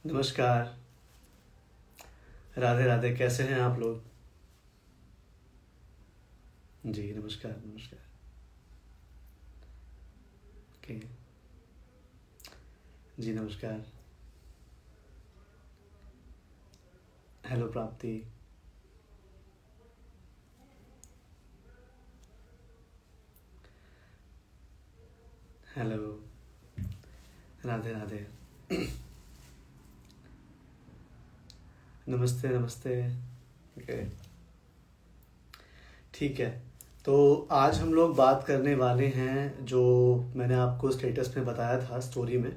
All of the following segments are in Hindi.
नमस्कार। राधे राधे। कैसे हैं आप लोग? जी नमस्कार नमस्कार। ओके। जी नमस्कार। हेलो प्राप्ति। हेलो। राधे राधे। नमस्ते नमस्ते। ओके। ठीक है। तो आज हम लोग बात करने वाले हैं, जो मैंने आपको स्टेटस में बताया था स्टोरी में,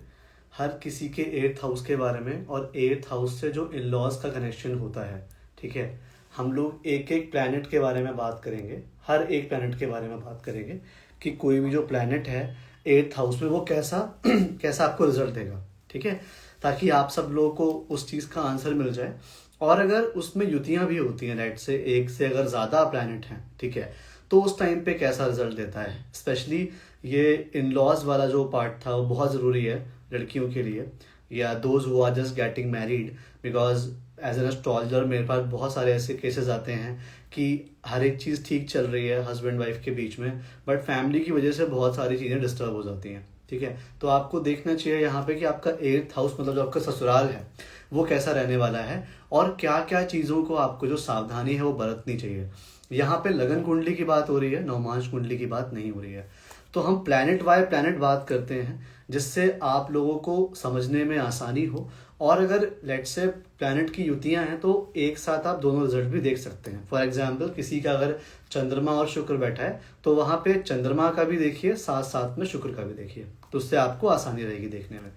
हर किसी के एट्थ हाउस के बारे में और एट्थ हाउस से जो इन लॉज का कनेक्शन होता है। ठीक है। हम लोग एक एक प्लैनेट के बारे में बात करेंगे, हर एक प्लैनेट के बारे में बात करेंगे कि कोई भी जो प्लैनेट है एट्थ हाउस में वो कैसा कैसा आपको रिजल्ट देगा। ठीक है। ताकि आप सब लोगों को उस चीज़ का आंसर मिल जाए। और अगर उसमें युतियां भी होती हैं, राइट, से एक से अगर ज़्यादा प्लैनेट हैं, ठीक है, तो उस टाइम पे कैसा रिजल्ट देता है। स्पेशली ये इन लॉज वाला जो पार्ट था वो बहुत ज़रूरी है लड़कियों के लिए, या those who are just getting married. Because as an astrologer मेरे पास बहुत सारे ऐसे केसेस आते हैं कि हर एक चीज़ ठीक चल रही है हस्बैंड वाइफ के बीच में, बट फैमिली की वजह से बहुत सारी चीज़ें डिस्टर्ब हो जाती हैं। ठीक है। तो आपको देखना चाहिए यहाँ पे कि आपका एट्थ हाउस, मतलब जो आपका ससुराल है, वो कैसा रहने वाला है और क्या क्या चीज़ों को आपको जो सावधानी है वो बरतनी चाहिए। यहाँ पे लगन कुंडली की बात हो रही है, नवमांश कुंडली की बात नहीं हो रही है। तो हम प्लैनेट बाय प्लैनेट बात करते हैं जिससे आप लोगों को समझने में आसानी हो। और अगर लेट से प्लैनेट की युतियां हैं तो एक साथ आप दोनों रिजल्ट भी देख सकते हैं। फॉर एग्जाम्पल किसी का अगर चंद्रमा और शुक्र बैठा है तो वहाँ पे चंद्रमा का भी देखिए, साथ साथ में शुक्र का भी देखिए, तो उससे आपको आसानी रहेगी देखने में।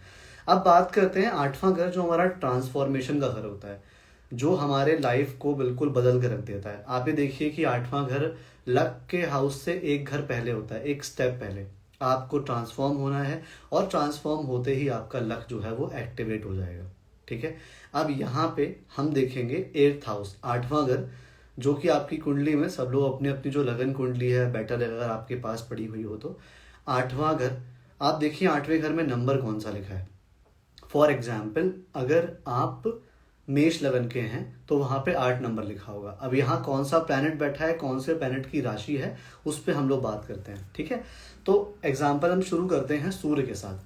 अब बात करते हैं आठवां घर, जो हमारा ट्रांसफॉर्मेशन का घर होता है, जो हमारे लाइफ को बिल्कुल बदल के रख देता है। आप ये देखिए कि आठवां घर लक के हाउस से एक घर पहले होता है, एक स्टेप पहले आपको ट्रांसफॉर्म होना है, और ट्रांसफॉर्म होते ही आपका लक जो है वो एक्टिवेट हो जाएगा। ठीक है। अब यहाँ पे हम देखेंगे एट्थ हाउस, आठवां घर, जो कि आपकी कुंडली में सब लोग अपनी अपनी जो लगन कुंडली है, बेटर है अगर आपके पास पड़ी हुई हो तो। आठवां घर, आप देखिए आठवें घर में नंबर कौन सा लिखा है। फॉर एग्जाम्पल अगर आप मेष लगन के हैं तो वहाँ पे 8 नंबर लिखा होगा। अब यहाँ कौन सा प्लैनेट बैठा है, कौन से प्लैनेट की राशि है, उस पर हम लोग बात करते हैं। ठीक है। तो एग्जाम्पल हम शुरू करते हैं सूर्य के साथ।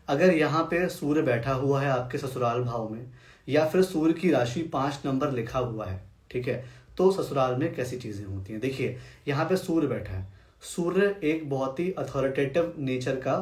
अगर यहाँ पे सूर्य बैठा हुआ है आपके ससुराल भाव में, या फिर सूर्य की राशि 5 नंबर लिखा हुआ है, ठीक है, तो ससुराल में कैसी चीज़ें होती हैं। देखिए यहाँ पे सूर्य बैठा है। सूर्य एक बहुत ही अथॉरिटेटिव नेचर का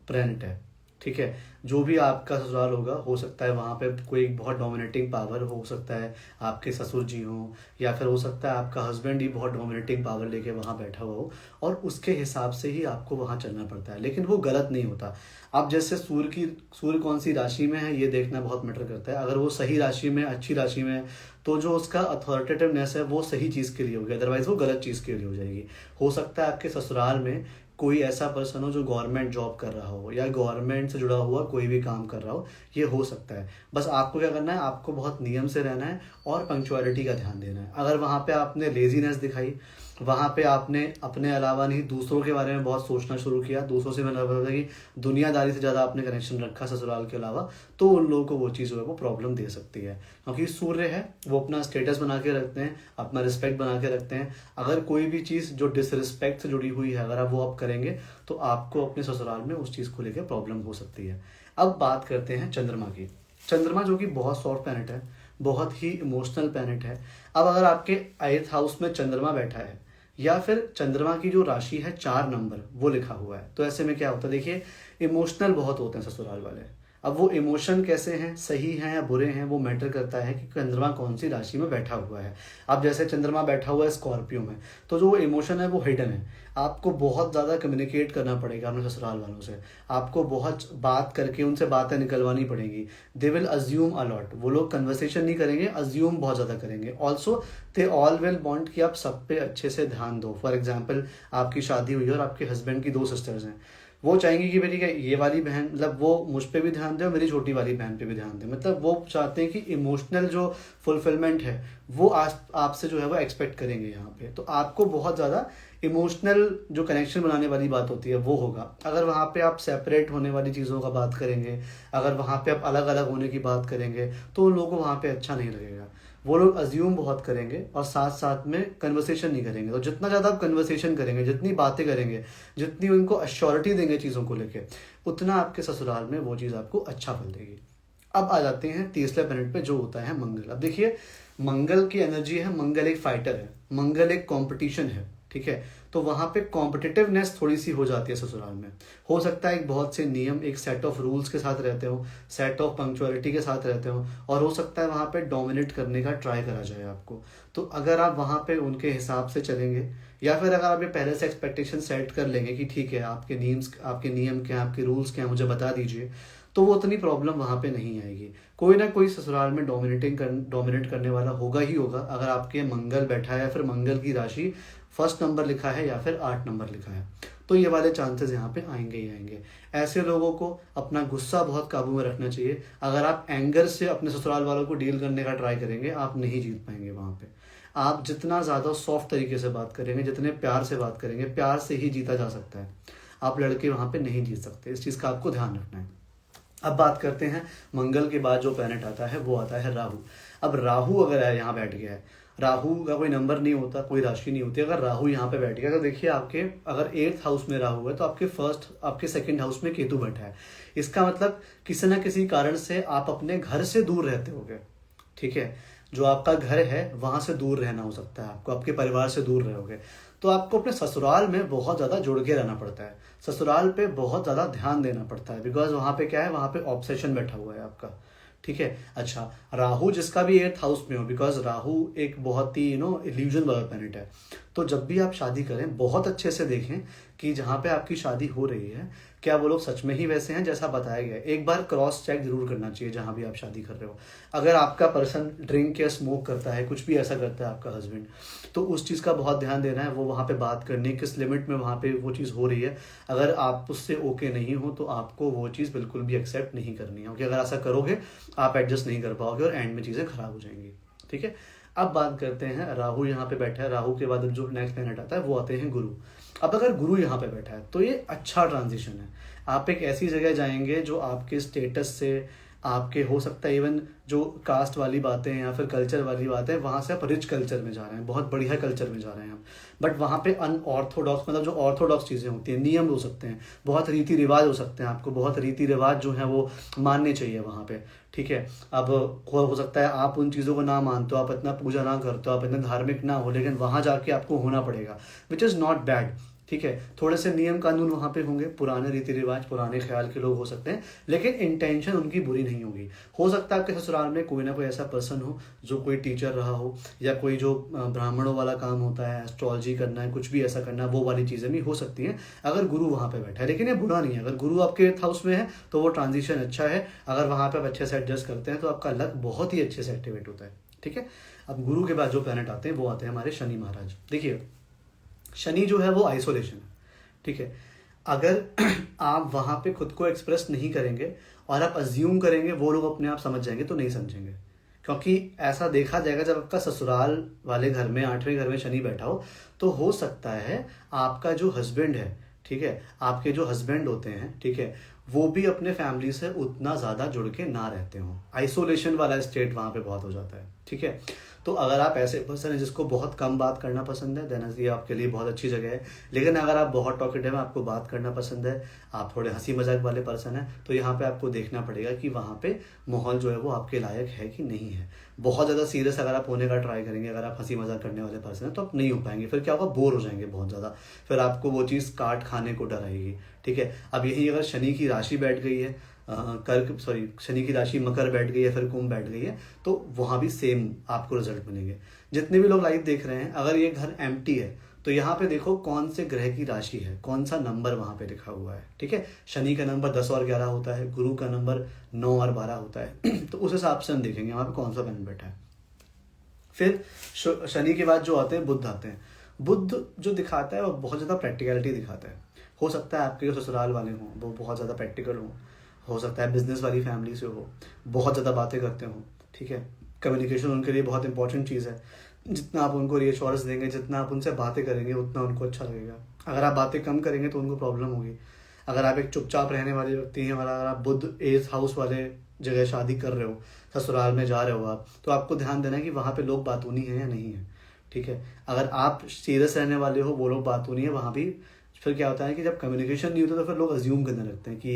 प्लैनेट है। ठीक है। जो भी आपका ससुराल होगा, हो सकता है वहाँ पे कोई बहुत डोमिनेटिंग पावर हो सकता है, आपके ससुर जी हों, या फिर हो सकता है आपका हस्बैंड ही बहुत डोमिनेटिंग पावर लेके वहाँ बैठा हुआ हो, और उसके हिसाब से ही आपको वहाँ चलना पड़ता है। लेकिन वो गलत नहीं होता। अब जैसे सूर्य कौन सी राशि में है ये देखना बहुत मैटर करता है। अगर वो सही राशि में, अच्छी राशि में है, तो जो उसका अथॉरिटेटिवनेस है वो सही चीज़ के लिए होगी, अदरवाइज वो गलत चीज़ के लिए हो जाएगी। हो सकता है आपके ससुराल में कोई ऐसा पर्सन हो जो गवर्नमेंट जॉब कर रहा हो, या गवर्नमेंट से जुड़ा हुआ कोई भी काम कर रहा हो, ये हो सकता है। बस आपको क्या करना है, आपको बहुत नियम से रहना है और पंक्चुअलिटी का ध्यान देना है। अगर वहाँ पे आपने लेजीनेस दिखाई, वहाँ पे आपने अपने अलावा नहीं दूसरों के बारे में बहुत सोचना शुरू किया, दूसरों से मतलब है कि दुनियादारी से ज़्यादा आपने कनेक्शन रखा ससुराल के अलावा, तो उन लोगों को वो चीज़ जो है वो प्रॉब्लम दे सकती है। क्योंकि सूर्य है, वो अपना स्टेटस बना के रखते हैं, अपना रिस्पेक्ट बना के रखते हैं। अगर कोई भी चीज़ जो डिसरिस्पेक्ट से जुड़ी हुई है, अगर आप वो करेंगे तो आपको अपने ससुराल में उस चीज़ को लेकर प्रॉब्लम हो सकती है। अब बात करते हैं चंद्रमा की। चंद्रमा जो कि बहुत सॉफ्ट प्लैनेट है, बहुत ही इमोशनल प्लैनेट है। अब अगर आपके एट्थ हाउस में चंद्रमा बैठा है, या फिर चंद्रमा की जो राशि है 4 नंबर वो लिखा हुआ है, तो ऐसे में क्या होता है, देखिए इमोशनल बहुत होते हैं ससुराल वाले। अब वो इमोशन कैसे हैं, सही हैं या बुरे हैं, वो मैटर करता है कि चंद्रमा कौन सी राशि में बैठा हुआ है। अब जैसे चंद्रमा बैठा हुआ है स्कॉर्पियो में, तो जो वो इमोशन है वो हिडन है। आपको बहुत ज़्यादा कम्युनिकेट करना पड़ेगा अपने ससुराल वालों से, आपको बहुत बात करके उनसे बातें निकलवानी पड़ेगी। दे विल अज्यूम अलॉट, वो लोग कन्वर्सेशन नहीं करेंगे, अज्यूम बहुत ज़्यादा करेंगे। Also they all will want कि आप सब पे अच्छे से ध्यान दो। फॉर एग्जाम्पल आपकी शादी हुई है और आपके हस्बैंड की 2 सिस्टर्स हैं, वो चाहेंगी कि मेरी ये वाली बहन, मतलब वो मुझ पे भी ध्यान दे और मेरी छोटी वाली बहन पे भी ध्यान दे। मतलब वो चाहते हैं कि इमोशनल जो फुलफिलमेंट है वो आपसे जो है वो एक्सपेक्ट करेंगे यहाँ पे। तो आपको बहुत ज़्यादा इमोशनल जो कनेक्शन बनाने वाली बात होती है वो होगा। अगर वहाँ पे आप सेपरेट होने वाली चीज़ों का बात करेंगे, अगर वहाँ पे आप अलग अलग होने की बात करेंगे, तो उन लोगों को वहाँ पे अच्छा नहीं लगेगा। वो लोग अज्यूम बहुत करेंगे और साथ साथ में कन्वर्सेशन नहीं करेंगे। तो जितना ज़्यादा आप कन्वर्सेशन करेंगे, जितनी बातें करेंगे, जितनी उनको अश्योरिटी देंगे चीज़ों को लेके, उतना आपके ससुराल में वो चीज़ आपको अच्छा फल देगी। अब आ जाते हैं तीसरे प्लैनेट पे जो होता है मंगल। अब देखिए, मंगल की एनर्जी है, मंगल एक फाइटर है, मंगल एक कंपटीशन है, ठीक है। तो वहाँ पे कॉम्पिटिटिवनेस थोड़ी सी हो जाती है ससुराल में। हो सकता है एक बहुत से नियम, एक सेट ऑफ रूल्स के साथ रहते हो, सेट ऑफ पंक्चुअलिटी के साथ रहते हो, और हो सकता है वहाँ पे डोमिनेट करने का ट्राई करा जाए आपको। तो अगर आप वहाँ पे उनके हिसाब से चलेंगे, या फिर अगर आप ये पहले से एक्सपेक्टेशन सेट कर लेंगे कि ठीक है आपके नियम क्या हैं, आपके रूल्स क्या हैं, मुझे बता दीजिए, तो वो उतनी प्रॉब्लम वहाँ पे नहीं आएगी। कोई ना कोई ससुराल में डोमिनेट करने वाला होगा ही होगा। अगर आपके मंगल बैठा है या फिर मंगल की राशि फर्स्ट नंबर लिखा है या फिर 8 नंबर लिखा है, तो ये वाले चांसेस यहाँ पे आएंगे ही आएंगे। ऐसे लोगों को अपना गुस्सा बहुत काबू में रखना चाहिए। अगर आप एंगर से अपने ससुराल वालों को डील करने का ट्राई करेंगे, आप नहीं जीत पाएंगे वहाँ पे। आप जितना ज़्यादा सॉफ्ट तरीके से बात करेंगे, जितने प्यार से बात करेंगे, प्यार से ही जीता जा सकता है। आप लड़के वहाँ पे नहीं जीत सकते, इस चीज़ का आपको ध्यान रखना है। अब बात करते हैं मंगल के बाद जो प्लैनेट आता है वो आता है राहु। अब राहु अगर यहाँ बैठ गया है, राहु का कोई नंबर नहीं होता, कोई राशि नहीं होती। अगर राहु यहाँ पे बैठ गया तो देखिए, आपके अगर 8th हाउस में राहु है तो आपके 2nd हाउस में केतु बैठा है। इसका मतलब किसी ना किसी कारण से आप अपने घर से दूर रहते होगे, ठीक है। जो आपका घर है वहाँ से दूर रहना हो सकता है, आपको आपके परिवार से दूर रहोगे, तो आपको अपने ससुराल में बहुत ज़्यादा जुड़ के रहना पड़ता है। ससुराल पे बहुत ज़्यादा ध्यान देना पड़ता है, बिकॉज वहाँ पे क्या है, वहाँ पे ऑब्सेशन बैठा हुआ है आपका, ठीक है। अच्छा, राहु जिसका भी 8th हाउस में हो, बिकॉज राहु एक बहुत ही इल्यूजन वाला प्लैनेट है। तो जब भी आप शादी करें, बहुत अच्छे से देखें कि जहाँ पे आपकी शादी हो रही है, क्या वो लोग सच में ही वैसे हैं जैसा बताया गया है। एक बार क्रॉस चेक जरूर करना चाहिए जहाँ भी आप शादी कर रहे हो। अगर आपका पर्सन ड्रिंक या स्मोक करता है, कुछ भी ऐसा करता है आपका हस्बैंड, तो उस चीज़ का बहुत ध्यान देना है। वो वहाँ पे बात करनी है, किस लिमिट में वहाँ पे वो चीज़ हो रही है। अगर आप उससे ओके नहीं हो तो आपको वो चीज़ बिल्कुल भी एक्सेप्ट नहीं करनी है, क्योंकि अगर ऐसा करोगे आप एडजस्ट नहीं कर पाओगे और एंड में चीज़ें खराब हो जाएंगी, ठीक है। अब बात करते हैं, राहु यहाँ पे बैठा है, राहु के बाद जो नेक्स्ट प्लैनेट आता है वो आते हैं गुरु। अब अगर गुरु यहाँ पे बैठा है तो ये अच्छा ट्रांजिशन है। आप एक ऐसी जगह जाएंगे जो आपके स्टेटस से, आपके हो सकता है इवन जो कास्ट वाली बातें या फिर कल्चर वाली बातें, वहाँ से आप रिच कल्चर में जा रहे हैं, बहुत बढ़िया कल्चर में जा रहे हैं आप। बट वहाँ पे अनऑर्थोडॉक्स, मतलब जो ऑर्थोडॉक्स चीज़ें होती हैं, नियम हो सकते हैं, बहुत रीति रिवाज हो सकते हैं, आपको बहुत रीति रिवाज जो है वो मानने चाहिए वहाँ पे, ठीक है। अब हो सकता है आप उन चीज़ों को ना मानते हो, आप इतना पूजा ना करते हो, आप इतने धार्मिक ना हो, लेकिन वहाँ जाके आपको होना पड़ेगा, विच इज़ नॉट बैड, ठीक है। थोड़े से नियम कानून वहाँ पे होंगे, पुराने रीति रिवाज, पुराने ख्याल के लोग हो सकते हैं, लेकिन इंटेंशन उनकी बुरी नहीं होगी। हो सकता है आपके ससुराल में कोई ना कोई ऐसा पर्सन हो जो कोई टीचर रहा हो, या कोई जो ब्राह्मणों वाला काम होता है, एस्ट्रोलॉजी करना है, कुछ भी ऐसा करना है, वो वाली चीज़ें भी हो सकती हैं अगर गुरु वहाँ पे बैठा है। लेकिन ये बुरा नहीं है, अगर गुरु आपके 8th हाउस में है तो वो ट्रांजिशन अच्छा है। अगर वहाँ पे आप अच्छे से एडजस्ट करते हैं तो आपका लक बहुत ही अच्छे से एक्टिवेट होता है, ठीक है। अब गुरु के बाद जो प्लैनेट आते हैं वो आते हैं हमारे शनि महाराज। देखिए, शनि जो है वो आइसोलेशन है, ठीक है। अगर आप वहाँ पे खुद को एक्सप्रेस नहीं करेंगे और आप अज्यूम करेंगे वो लोग अपने आप समझ जाएंगे, तो नहीं समझेंगे। क्योंकि ऐसा देखा जाएगा, जब आपका ससुराल वाले घर में 8वें घर में शनि बैठा हो, तो हो सकता है आपका जो हस्बैंड है, ठीक है, आपके जो हस्बैंड होते हैं, ठीक है, वो भी अपने फैमिली से उतना ज़्यादा जुड़ के ना रहते हों। आइसोलेशन वाला स्टेट वहाँ पे बहुत हो जाता है, ठीक है। तो अगर आप ऐसे पर्सन है जिसको बहुत कम बात करना पसंद है, देन ये आपके लिए बहुत अच्छी जगह है। लेकिन अगर आप बहुत टॉकेटिव हैं, आपको बात करना पसंद है, आप थोड़े हंसी मजाक वाले पर्सन हैं, तो यहाँ पे आपको देखना पड़ेगा कि वहाँ पे माहौल जो है वो आपके लायक है कि नहीं है। बहुत ज़्यादा सीरियस अगर आप होने का ट्राई करेंगे, अगर आप हंसी मजाक करने वाले पर्सन हैं, तो आप नहीं हो पाएंगे। फिर क्या होगा, बोर हो जाएंगे बहुत ज़्यादा, फिर आपको वो चीज़ काट खाने को डर आएगी, ठीक है। अब यही अगर शनि की राशि बैठ गई है, शनि की राशि मकर बैठ गई है, फिर कुंभ बैठ गई है, तो वहाँ भी सेम आपको रिजल्ट मिलेंगे। जितने भी लोग लाइव देख रहे हैं, अगर ये घर एम्प्टी है तो यहाँ पे देखो कौन से ग्रह की राशि है, कौन सा नंबर वहाँ पे लिखा हुआ है, ठीक है। शनि का नंबर 10 और 11 होता है, गुरु का नंबर 9 और 12 होता है तो उस हिसाब से हम देखेंगे वहाँ पे कौन सा प्लैनेट बैठा है। फिर शनि के बाद जो आते हैं बुध आते हैं। बुध जो दिखाता है वो बहुत ज़्यादा प्रैक्टिकलिटी दिखाता है। हो सकता है आपके जो ससुराल वाले हों वो बहुत ज़्यादा प्रैक्टिकल हों, हो सकता है बिजनेस वाली फैमिली से हो, बहुत ज़्यादा बातें करते हों, ठीक है। कम्युनिकेशन उनके लिए बहुत इंपॉर्टेंट चीज़ है। जितना आप उनको रीअश्योरेंस देंगे, जितना आप उनसे बातें करेंगे, उतना उनको अच्छा लगेगा। अगर आप बातें कम करेंगे तो उनको प्रॉब्लम होगी। अगर आप एक चुपचाप रहने वाले व्यक्ति हैं और अगर आप बुध एथ हाउस वाले जगह शादी कर रहे हो, ससुराल में जा रहे हो आप, तो आपको ध्यान देना है कि वहाँ पे लोग बातूनी हैं या नहीं है। ठीक है, अगर आप सीरियस रहने वाले हो, वो लोग बातूनी है, वहाँ भी फिर क्या होता है कि जब कम्युनिकेशन नहीं होता तो फिर लोग अज्यूम करने लगते हैं कि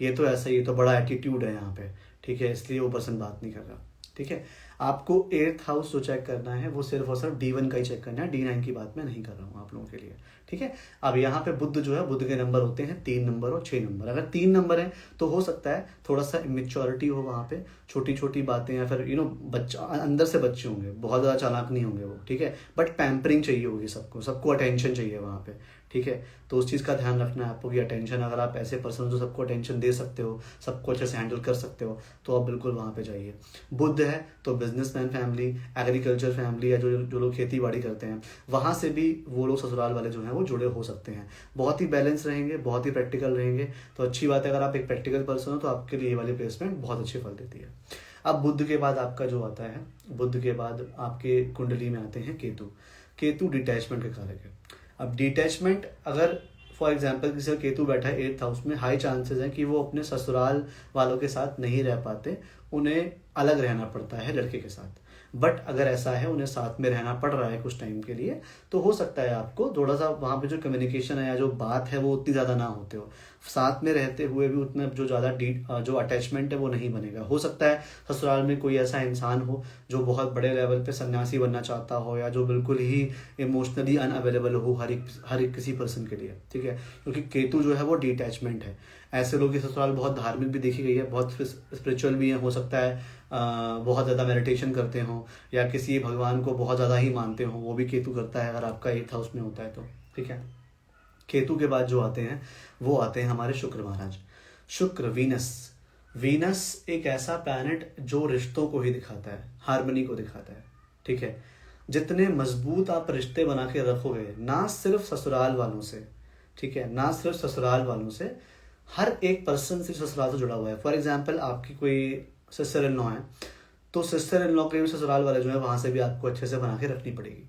ये तो ऐसा ही, ये तो बड़ा एटीट्यूड है यहाँ पे। ठीक है, इसलिए वो पर्सन बात नहीं कर रहा। ठीक है, आपको एट्थ हाउस जो चेक करना है वो सिर्फ और सिर्फ D1 का ही चेक करना है, D9 की बात मैं नहीं कर रहा हूँ आप लोगों के लिए। ठीक है, अब यहाँ पे बुध जो है, बुध के नंबर होते हैं 3 नंबर और 6 नंबर। अगर 3 नंबर है तो हो सकता है थोड़ा सा इमेच्योरिटी हो वहाँ पे, छोटी छोटी बातें, या फिर बच्चा अंदर से बच्चे होंगे, बहुत ज़्यादा चालाक नहीं होंगे वो। ठीक है, बट पैम्परिंग चाहिए होगी सबको, सबको अटेंशन चाहिए वहाँ पे। ठीक है, तो उस चीज़ का ध्यान रखना है आपको कि अटेंशन, अगर आप ऐसे पर्सन जो सबको अटेंशन दे सकते हो, सबको अच्छे से हैंडल कर सकते हो, तो आप बिल्कुल वहाँ पे जाइए। बुध है तो बिजनेसमैन फैमिली, एग्रीकल्चर फैमिली, या जो जो लोग खेती बाड़ी करते हैं, वहाँ से भी वो लोग ससुराल वाले जो हैं वो जुड़े हो सकते हैं। बहुत ही बैलेंस रहेंगे, बहुत ही प्रैक्टिकल रहेंगे। तो अच्छी बात है, अगर आप एक प्रैक्टिकल पर्सन हो तो आपके लिए ये वाली प्लेसमेंट बहुत अच्छे फल देती है। अब बुध के बाद आपका जो आता है, बुध के बाद आपके कुंडली में आते हैं केतु। केतु डिटैचमेंट के कारक है। अब डिटैचमेंट, अगर फॉर एग्जाम्पल किसी का केतु बैठा है 8th हाउस में, हाई चांसेस हैं कि वो अपने ससुराल वालों के साथ नहीं रह पाते, उन्हें अलग रहना पड़ता है लड़के के साथ। बट अगर ऐसा है उन्हें साथ में रहना पड़ रहा है कुछ टाइम के लिए, तो हो सकता है आपको थोड़ा सा वहाँ पे जो कम्युनिकेशन है या जो बात है वो उतनी ज़्यादा ना होते हो, साथ में रहते हुए भी उतना जो ज़्यादा जो अटैचमेंट है वो नहीं बनेगा। हो सकता है ससुराल में कोई ऐसा इंसान हो जो बहुत बड़े लेवल पे सन्यासी बनना चाहता हो, या जो बिल्कुल ही इमोशनली अनअवेलेबल हो हर एक किसी पर्सन के लिए। ठीक है, क्योंकि केतु जो है वो डिटैचमेंट है। ऐसे लोग की ससुराल बहुत धार्मिक भी देखी गई है, बहुत स्पिरिचुअल भी है, हो सकता है बहुत ज़्यादा मेडिटेशन करते हों, या किसी भगवान को बहुत ज़्यादा ही मानते हों, वो भी केतु करता है अगर आपका 8th हाउस में होता है तो। ठीक है, केतु के बाद जो आते हैं वो आते हैं हमारे शुक्र महाराज। शुक्र, वीनस। वीनस एक ऐसा प्लैनेट जो रिश्तों को ही दिखाता है, हार्मनी को दिखाता है। ठीक है, जितने मजबूत आप रिश्ते बना के रखोगे, ना सिर्फ ससुराल वालों से, ठीक है, ना सिर्फ ससुराल वालों से, हर एक पर्सन से ससुराल से जुड़ा हुआ है। फॉर एग्जाम्पल आपकी कोई सिस्टर इन लॉ है, तो सिस्टर इन लॉ के भी ससुराल वाले जो है वहाँ से भी आपको अच्छे से बना के रखनी पड़ेगी,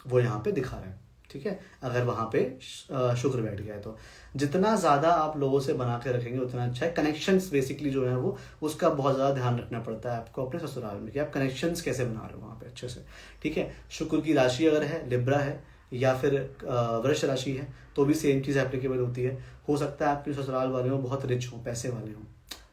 वो यहाँ पे दिखा रहा है। ठीक है, अगर वहाँ पे शुक्र बैठ गया है तो जितना ज़्यादा आप लोगों से बना के रखेंगे उतना अच्छा है। कनेक्शंस बेसिकली जो है वो, उसका बहुत ज़्यादा ध्यान रखना पड़ता है आपको अपने ससुराल में कि आप कनेक्शंस कैसे बना रहे हो वहाँ पे अच्छे से। ठीक है, शुक्र की राशि अगर है लिब्रा है या फिर वृष राशि है तो भी सेम चीज़ एप्लीकेबल होती है। हो सकता है आपके ससुराल वाले हो बहुत रिच हों, पैसे वाले हों,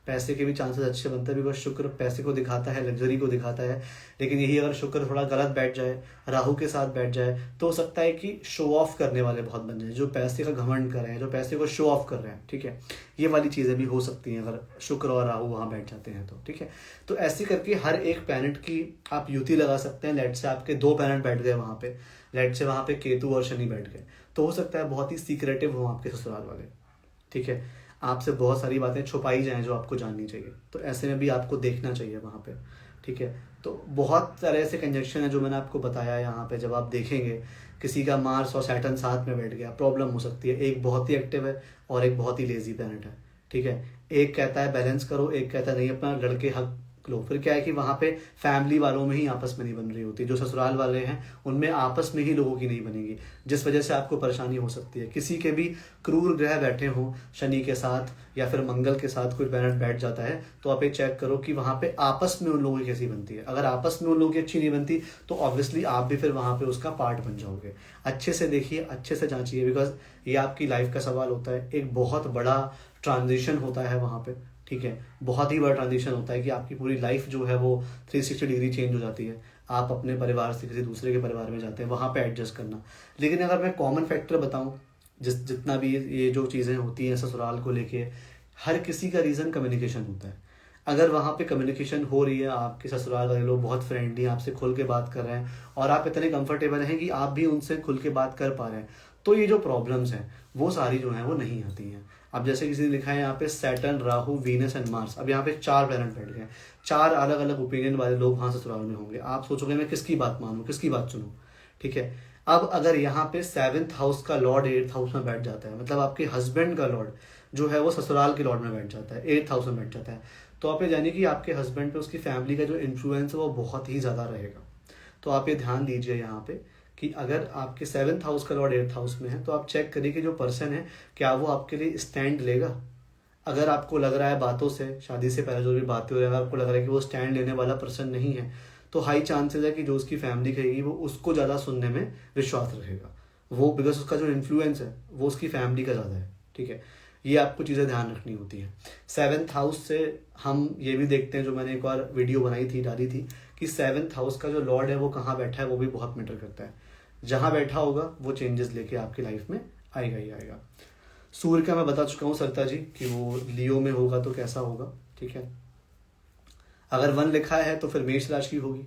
पैसे के भी चांसेस अच्छे बनते हैं, बिकॉज शुक्र पैसे को दिखाता है, लग्जरी को दिखाता है। लेकिन यही अगर शुक्र थोड़ा गलत बैठ जाए, राहु के साथ बैठ जाए, तो हो सकता है कि शो ऑफ करने वाले बहुत बन जाए, जो पैसे का घमंड कर रहे हैं, जो पैसे को शो ऑफ कर रहे हैं। ठीक है, ये वाली चीज़ें भी हो सकती हैं अगर शुक्र और राहु वहाँ बैठ जाते हैं तो। ठीक है, तो ऐसे करके हर एक प्लैनेट की आप युति लगा सकते हैं। लेट से आपके 2 प्लैनेट बैठ गए वहाँ पे, लेट से वहाँ पे केतु और शनि बैठ गए, तो हो सकता है बहुत ही सीक्रेटिव हो आपके ससुराल वाले। ठीक है, आपसे बहुत सारी बातें छुपाई जाएं जो आपको जाननी चाहिए, तो ऐसे में भी आपको देखना चाहिए वहाँ पे। ठीक है, तो बहुत तरह से कंजक्शन है जो मैंने आपको बताया यहाँ पे। जब आप देखेंगे किसी का मार्स और सैटर्न साथ में बैठ गया, प्रॉब्लम हो सकती है। एक बहुत ही एक्टिव है और एक बहुत ही लेजी प्लैनेट है। ठीक है, एक कहता है बैलेंस करो, एक कहता है नहीं अपना लड़के हक लो। फिर क्या है कि वहाँ पे फैमिली वालों में ही आपस में नहीं बन रही होती, जो ससुराल वाले हैं उनमें आपस में ही लोगों की नहीं बनेगी, जिस वजह से आपको परेशानी हो सकती है। किसी के भी क्रूर ग्रह बैठे हों, शनि के साथ या फिर मंगल के साथ कोई प्लैनेट बैठ जाता है, तो आप ये चेक करो कि वहाँ पे आपस में उन लोगों की कैसी बनती है। अगर आपस में उन लोगों की अच्छी नहीं बनती तो ऑब्वियसली आप भी फिर वहाँ पे उसका पार्ट बन जाओगे। अच्छे से देखिए, अच्छे से जांचिए, बिकॉज ये आपकी लाइफ का सवाल होता है। एक बहुत बड़ा ट्रांजिशन होता है वहाँ पे। ठीक है, बहुत ही बड़ा ट्रांजिशन होता है कि आपकी पूरी लाइफ जो है वो 360 डिग्री चेंज हो जाती है। आप अपने परिवार से किसी दूसरे के परिवार में जाते हैं, वहाँ पे एडजस्ट करना। लेकिन अगर मैं कॉमन फैक्टर बताऊँ, जितना भी ये जो चीज़ें होती हैं ससुराल को लेके, हर किसी का रीज़न कम्युनिकेशन होता है। अगर वहाँ पे कम्युनिकेशन हो रही है, आपके ससुराल वाले लोग बहुत फ्रेंडली, आपसे खुल के बात कर रहे हैं और आप इतने कंफर्टेबल हैं कि आप भी उनसे खुल के बात कर पा रहे हैं, तो ये जो प्रॉब्लम्स हैं वो सारी जो हैं वो नहीं आती हैं। अब जैसे किसी ने लिखा है यहाँ पे Saturn, Rahu, Venus and Mars, अब यहाँ पे 4 प्लैनेट बैठ गए, 4 अलग अलग ओपिनियन वाले लोग वहाँ ससुराल में होंगे। आप सोचोगे मैं किसकी बात मानूं, किसकी बात सुनूं। ठीक है, अब अगर यहाँ पे 7th हाउस का लॉर्ड 8th हाउस में बैठ जाता है, मतलब आपके हस्बैंड का लॉर्ड जो है वो ससुराल के लॉर्ड में बैठ जाता है, 8th हाउस में बैठ जाता है, तो आप ये जानिए कि आपके हस्बैंड पे उसकी फैमिली का जो इन्फ्लुएंस है वो बहुत ही ज़्यादा रहेगा। तो आप ये ध्यान दीजिए यहाँ पे कि अगर आपके 7th हाउस का लॉर्ड 8th हाउस में है तो आप चेक करिए कि जो पर्सन है क्या वो आपके लिए स्टैंड लेगा। अगर आपको लग रहा है बातों से, शादी से पहले जो भी बातें हो रही है, अगर आपको लग रहा है कि वो स्टैंड लेने वाला पर्सन नहीं है, तो हाई चांसेस है कि जो उसकी फैमिली कहेगी वो उसको ज़्यादा सुनने में विश्वास रखेगा। वो बिकॉज उसका जो इन्फ्लुएंस है वो उसकी फैमिली का ज़्यादा है। ठीक है, ये आपको चीज़ें ध्यान रखनी होती है। 7th हाउस से हम ये भी देखते हैं, जो मैंने एक और वीडियो बनाई थी, डाली थी, कि 7th हाउस का जो लॉर्ड है वो कहाँ बैठा है वो भी बहुत मैटर करता है। जहाँ बैठा होगा वो चेंजेस लेके आपकी लाइफ में आएगा ही आएगा। सूर्य का मैं बता चुका हूँ सरता जी कि वो लियो में होगा तो कैसा होगा। ठीक है, अगर 1 लिखा है तो फिर मेष राशि होगी।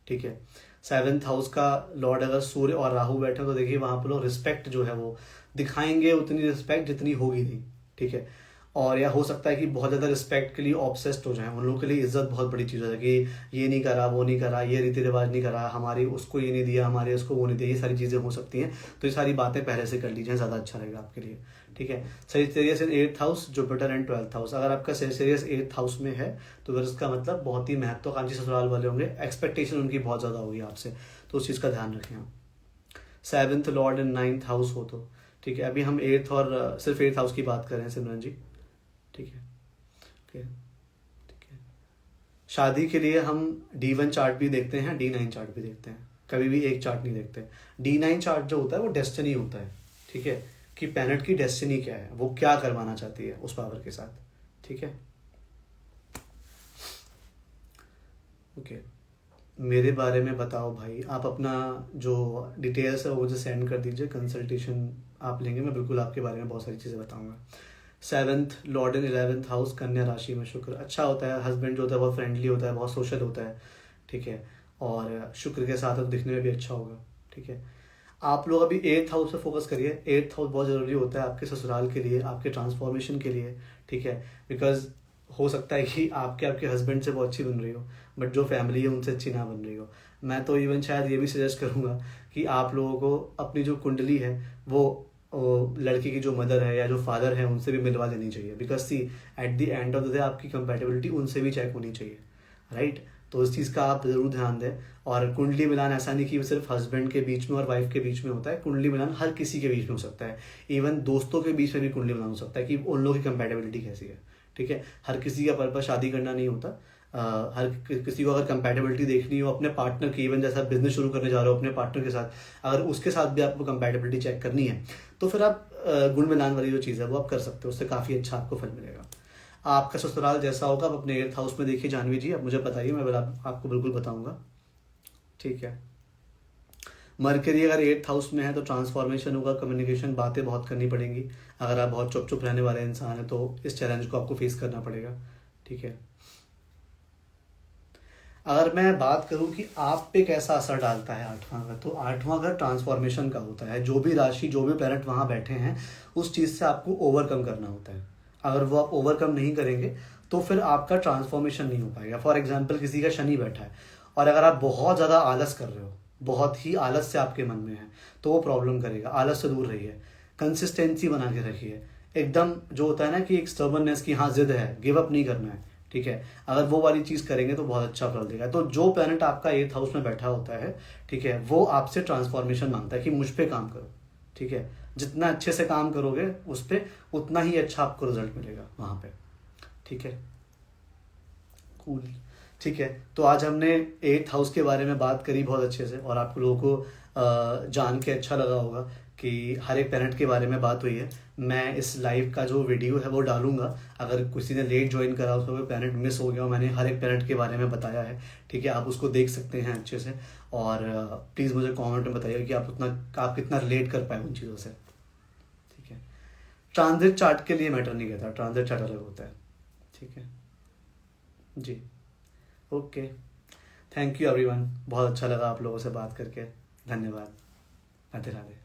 ठीक है, 7th हाउस का लॉर्ड अगर सूर्य और राहु बैठे तो देखिए वहां पर लोग रिस्पेक्ट जो है वो दिखाएंगे, उतनी रिस्पेक्ट जितनी होगी नहीं। ठीक है, और या हो सकता है कि बहुत ज़्यादा रिस्पेक्ट के लिए ऑब्सेस्ड हो जाए। उन लोगों के लिए इज्जत बहुत बड़ी चीज़ है कि ये नहीं करा, वो नहीं करा, ये रीति रिवाज नहीं करा, हमारी उसको ये नहीं दिया, हमारे उसको वो नहीं दिया, ये सारी चीज़ें हो सकती हैं। तो ये सारी बातें पहले से कर लीजिए, ज़्यादा अच्छा रहेगा आपके लिए। ठीक है, Sagittarius in 8th house, Jupiter and 12th house. अगर आपका सेजिटेरियस 8th हाउस में है तो फिर इसका मतलब बहुत ही महत्वाकांक्षी ससुराल वाले होंगे, एक्सपेक्टेशन उनकी बहुत ज़्यादा होगी आपसे, तो उस चीज़ का ध्यान रखें आप। 7th लॉर्ड इन 9th हाउस हो तो ठीक है। अभी हम 8th और सिर्फ 8th हाउस की बात कर रहे हैं सिमरन जी। ठीक है, ओके, ठीक है। शादी के लिए हम D1 चार्ट भी देखते हैं, D9 चार्ट भी देखते हैं, कभी भी एक चार्ट नहीं देखते। D9 चार्ट जो होता है वो डेस्टिनी होता है। ठीक है, कि प्लैनेट की डेस्टिनी क्या है, वो क्या करवाना चाहती है उस पावर के साथ। ठीक है, ओके। मेरे बारे में बताओ भाई, आप अपना जो डिटेल्स है वो मुझे सेंड कर दीजिए, कंसल्टेशन आप लेंगे, मैं बिल्कुल आपके बारे में बहुत सारी चीज़ें बताऊंगा। 7th लॉर्ड इन 11th हाउस, कन्या राशि में शुक्र अच्छा होता है। हस्बैंड जो होता है बहुत फ्रेंडली होता है, बहुत सोशल होता है। ठीक है, और शुक्र के साथ अब दिखने में भी अच्छा होगा। ठीक है, आप लोग अभी 8th हाउस पे फोकस करिए। 8th हाउस बहुत ज़रूरी होता है आपके ससुराल के लिए, आपके ट्रांसफॉर्मेशन के लिए। ठीक है, बिकॉज हो सकता है कि आपके आपके हस्बैंड से बहुत अच्छी बन रही हो, बट जो फैमिली है उनसे अच्छी ना बन रही हो। मैं तो इवन शायद ये भी सजेस्ट करूँगा कि आप लोगों को अपनी जो कुंडली है वो लड़के की जो मदर है या जो फादर है उनसे भी मिलवा लेनी चाहिए। Because see, at the end of the day आपकी कंपेटेबिलिटी उनसे भी चेक होनी चाहिए, राइट। तो इस चीज़ का आप ज़रूर ध्यान दें। और कुंडली मिलान ऐसा नहीं कि वो सिर्फ हस्बैंड के बीच में और वाइफ के बीच में होता है, कुंडली मिलान हर किसी के बीच में हो सकता है। इवन दोस्तों के बीच में भी कुंडली मिलान हो सकता है कि उन लोगों की कंपेटेबिलिटी कैसी है। ठीक है, हर किसी का पर्पस शादी करना नहीं होता। हर किसी को अगर कंपैटिबिलिटी देखनी हो अपने पार्टनर की, इवन जैसा बिजनेस शुरू करने जा रहे हो अपने पार्टनर के साथ, अगर उसके साथ भी आपको कंपैटिबिलिटी चेक करनी है तो फिर आप गुण मिलान वाली जो चीज़ है वो आप कर सकते हो, उससे काफ़ी अच्छा आपको फल मिलेगा। आपका ससुराल जैसा होगा आप अपने 8th हाउस में देखिए जानवी जी, अब मुझे बताइए, मैं आपको बिल्कुल बताऊंगा। ठीक है, मरकरी अगर 8th हाउस में है तो ट्रांसफॉर्मेशन होगा, कम्युनिकेशन, बातें बहुत करनी पड़ेंगी। अगर आप बहुत चुप चुप रहने वाले इंसान हैं तो इस चैलेंज को आपको फेस करना पड़ेगा। ठीक है, अगर मैं बात करूं कि आप पे कैसा असर डालता है 8वां घर, तो 8वां घर ट्रांसफॉर्मेशन का होता है। जो भी राशि, जो भी प्लैनेट वहां बैठे हैं, उस चीज़ से आपको ओवरकम करना होता है। अगर वो आप ओवरकम नहीं करेंगे तो फिर आपका ट्रांसफॉर्मेशन नहीं हो पाएगा। फॉर एग्जाम्पल, किसी का शनि बैठा है और अगर आप बहुत ज़्यादा आलस कर रहे हो, बहुत ही आलस से आपके मन में है, तो वो प्रॉब्लम करेगा। आलस से दूर रहिए, कंसिस्टेंसी बना के रखिए। एकदम जो होता है ना कि एक स्टर्बननेस की, हाँ जिद है, गिव अप नहीं करना है। ठीक है, अगर वो वाली चीज़ करेंगे तो बहुत अच्छा फल देगा। तो जो प्लैनेट आपका 8th हाउस में बैठा होता है, ठीक है, वो आपसे ट्रांसफॉर्मेशन मांगता है कि मुझ पे काम करो। ठीक है, जितना अच्छे से काम करोगे उस पर उतना ही अच्छा आपको रिजल्ट मिलेगा वहाँ पे। ठीक है, कूल। ठीक है, तो आज हमने 8th हाउस के बारे में बात करी बहुत अच्छे से, और आप लोगों को जान के अच्छा लगा होगा कि हर एक प्लैनेट के बारे में बात हुई है। मैं इस लाइव का जो वीडियो है वो डालूंगा, अगर किसी ने लेट ज्वाइन करा, उसमें कोई प्लैनेट मिस हो गया, मैंने हर एक प्लैनेट के बारे में बताया है। ठीक है, आप उसको देख सकते हैं अच्छे से, और प्लीज़ मुझे कमेंट में बताइए कि आप कितना रिलेट कर पाए उन चीज़ों से। ठीक है, ट्रांजिट चार्ट के लिए मैटर नहीं करता, ट्रांजिट चार्ट अलग होता है। ठीक है जी, ओके, थैंक यू एवरीवन, बहुत अच्छा लगा आप लोगों से बात करके। धन्यवाद, राधे राधे।